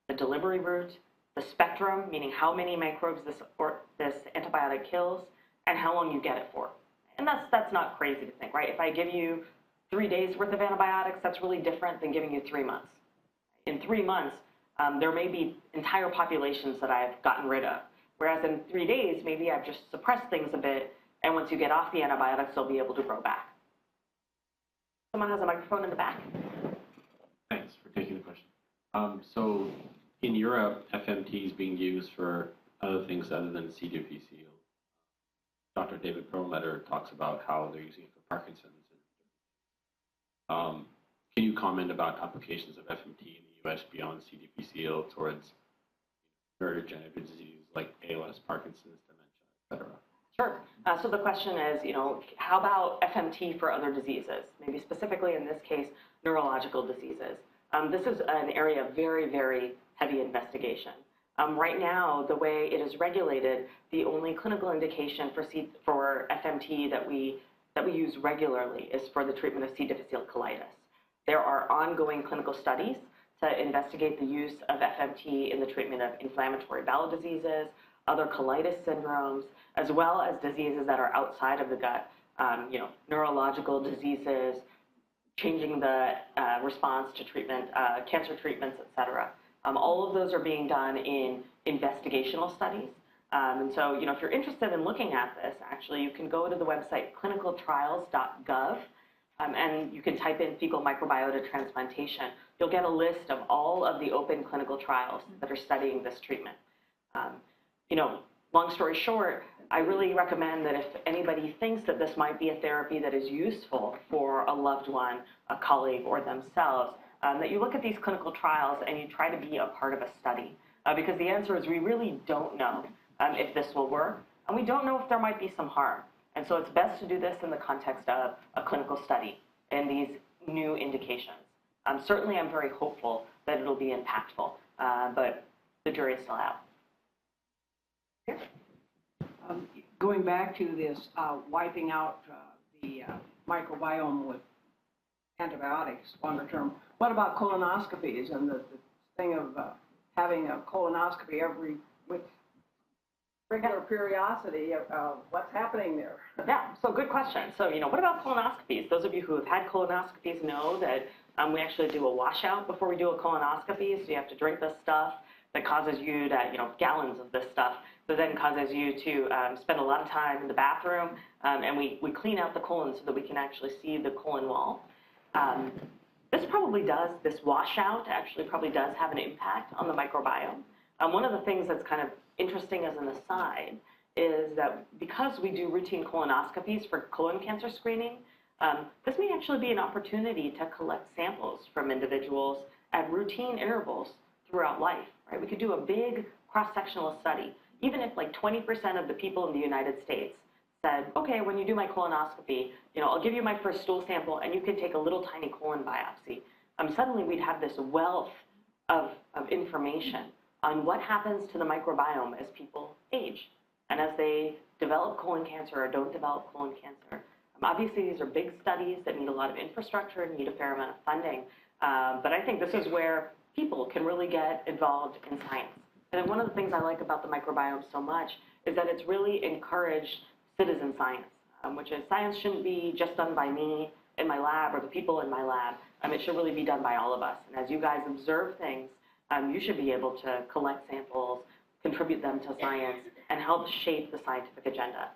the delivery route, the spectrum, meaning how many microbes this antibiotic kills, and how long you get it for. And that's not crazy to think, right? If I give you 3 days worth of antibiotics, that's really different than giving you 3 months. In 3 months, there may be entire populations that I've gotten rid of. Whereas in 3 days, maybe I've just suppressed things a bit, and once you get off the antibiotics, they'll be able to grow back. Someone has a microphone in the back. Thanks for taking the question. So in Europe, FMT is being used for other things other than C. difficile. Dr. David Perlmutter talks about how they're using it for Parkinson's. Can you comment about applications of FMT in the U.S. beyond C. difficile towards neurodegenerative diseases like ALS, Parkinson's, dementia, et cetera? Sure. So the question is, how about FMT for other diseases? Maybe specifically in this case, neurological diseases. This is an area of very, very heavy investigation. Right now, the way it is regulated, the only clinical indication for FMT that we use regularly is for the treatment of C. difficile colitis. There are ongoing clinical studies to investigate the use of FMT in the treatment of inflammatory bowel diseases, other colitis syndromes, as well as diseases that are outside of the gut, neurological diseases, changing the response to treatment, cancer treatments, et cetera. All of those are being done in investigational studies. And so, if you're interested in looking at this, actually, you can go to the website clinicaltrials.gov, and you can type in fecal microbiota transplantation. You'll get a list of all of the open clinical trials that are studying this treatment. Long story short, I really recommend that if anybody thinks that this might be a therapy that is useful for a loved one, a colleague, or themselves, that you look at these clinical trials and you try to be a part of a study. Because the answer is we really don't know if this will work, and we don't know if there might be some harm. And so it's best to do this in the context of a clinical study and these new indications. Certainly, I'm very hopeful that it'll be impactful, but the jury is still out. Here. Going back to this wiping out the microbiome with antibiotics longer term, what about colonoscopies and the thing of having a colonoscopy with regular periodicity? What's happening there? Yeah, so good question. So, what about colonoscopies? Those of you who have had colonoscopies know that we actually do a washout before we do a colonoscopy. So you have to drink this stuff that causes you to, gallons of this stuff, that then causes you to spend a lot of time in the bathroom, and we clean out the colon so that we can actually see the colon wall. This washout actually probably does have an impact on the microbiome. One of the things that's kind of interesting as an aside is that because we do routine colonoscopies for colon cancer screening, this may actually be an opportunity to collect samples from individuals at routine intervals throughout life, right? We could do a big cross-sectional study. Even if like 20% of the people in the United States said, okay, when you do my colonoscopy, I'll give you my first stool sample and you can take a little tiny colon biopsy. Suddenly we'd have this wealth of information on what happens to the microbiome as people age and as they develop colon cancer or don't develop colon cancer. Obviously, these are big studies that need a lot of infrastructure and need a fair amount of funding. But I think this is where people can really get involved in science. And one of the things I like about the microbiome so much is that it's really encouraged citizen science, which is science shouldn't be just done by me in my lab or the people in my lab. It should really be done by all of us. And as you guys observe things, you should be able to collect samples, contribute them to science, and help shape the scientific agenda.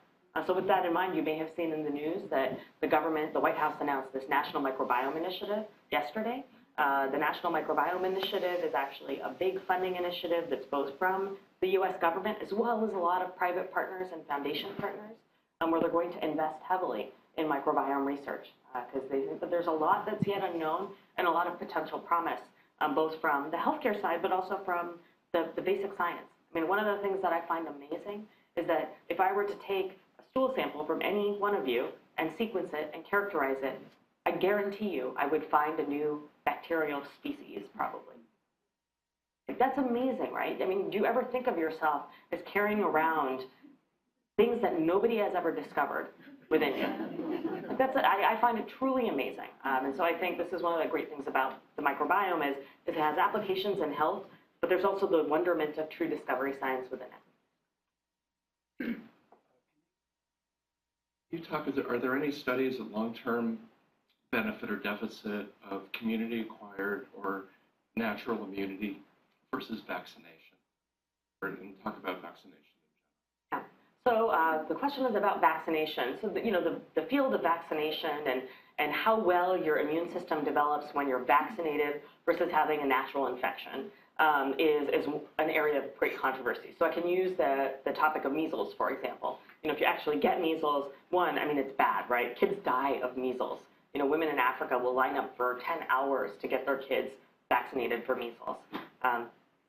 So with that in mind, you may have seen in the news that the government, the White House, announced this National Microbiome Initiative yesterday. The National Microbiome Initiative is actually a big funding initiative that's both from the U.S. government as well as a lot of private partners and foundation partners, where they're going to invest heavily in microbiome research because they think that there's a lot that's yet unknown and a lot of potential promise, both from the healthcare side but also from the basic science. I mean, one of the things that I find amazing is that if I were to take a stool sample from any one of you and sequence it and characterize it, I guarantee you I would find a new bacterial species, probably. That's amazing, right? I mean, do you ever think of yourself as carrying around things that nobody has ever discovered within you? I find it truly amazing. And so I think this is one of the great things about the microbiome is it has applications in health, but there's also the wonderment of true discovery science within it. Are there any studies of long-term benefit or deficit of community-acquired or natural immunity versus vaccination? And talk about vaccination. Yeah. So the question is about vaccination. So the field of vaccination and how well your immune system develops when you're vaccinated versus having a natural infection is an area of great controversy. So I can use the topic of measles, for example. If you actually get measles, it's bad, right? Kids die of measles. Women in Africa will line up for 10 hours to get their kids vaccinated for measles.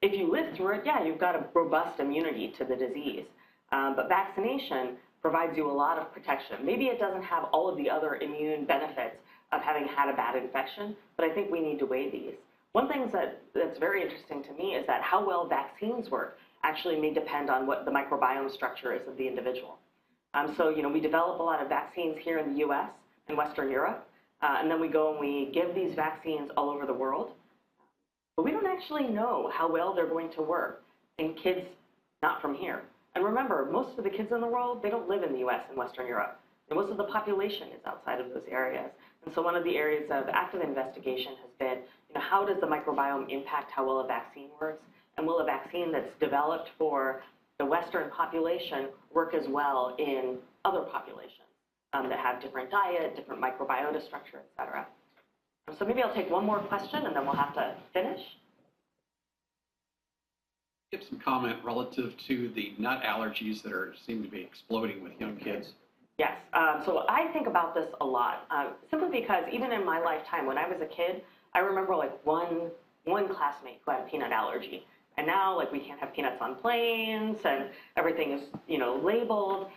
If you live through it, yeah, you've got a robust immunity to the disease. But vaccination provides you a lot of protection. Maybe it doesn't have all of the other immune benefits of having had a bad infection, but I think we need to weigh these. One thing that's very interesting to me is that how well vaccines work actually may depend on what the microbiome structure is of the individual. So we develop a lot of vaccines here in the US and Western Europe, and then we go and we give these vaccines all over the world. But we don't actually know how well they're going to work in kids not from here. And remember, most of the kids in the world, they don't live in the US and Western Europe. And most of the population is outside of those areas. And so one of the areas of active investigation has been, how does the microbiome impact how well a vaccine works? And will a vaccine that's developed for the Western population work as well in other populations that have different diet, different microbiota structure, et cetera? So maybe I'll take one more question and then we'll have to finish. Give some comment relative to the nut allergies that seem to be exploding with young kids. Yes, so I think about this a lot, simply because even in my lifetime, when I was a kid, I remember one classmate who had a peanut allergy. And now, we can't have peanuts on planes, and everything is, labeled.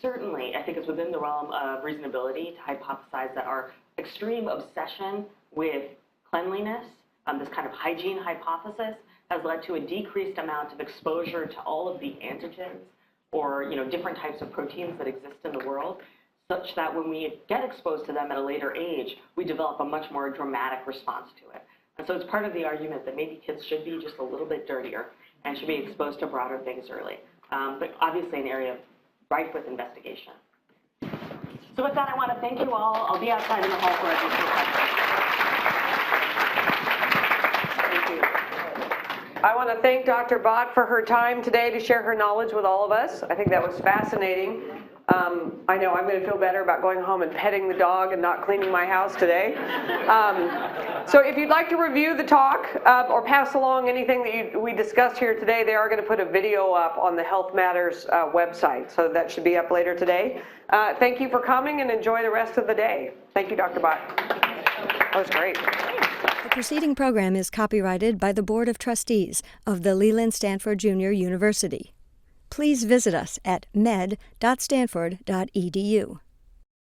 Certainly, I think it's within the realm of reasonability to hypothesize that our extreme obsession with cleanliness, this kind of hygiene hypothesis, has led to a decreased amount of exposure to all of the antigens or different types of proteins that exist in the world, such that when we get exposed to them at a later age, we develop a much more dramatic response to it. And so it's part of the argument that maybe kids should be just a little bit dirtier and should be exposed to broader things early. But obviously an area rife with investigation. So with that, I want to thank you all. I'll be outside in the hall for additional questions. Thank you. I want to thank Dr. Bhatt for her time today to share her knowledge with all of us. I think that was fascinating. I know I'm going to feel better about going home and petting the dog and not cleaning my house today. So if you'd like to review the talk or pass along anything that we discussed here today, they are going to put a video up on the Health Matters website, so that should be up later today. Thank you for coming, and enjoy the rest of the day. Thank you, Dr. Bhatt. That was great. The preceding program is copyrighted by the Board of Trustees of the Leland Stanford Junior University. Please visit us at med.stanford.edu.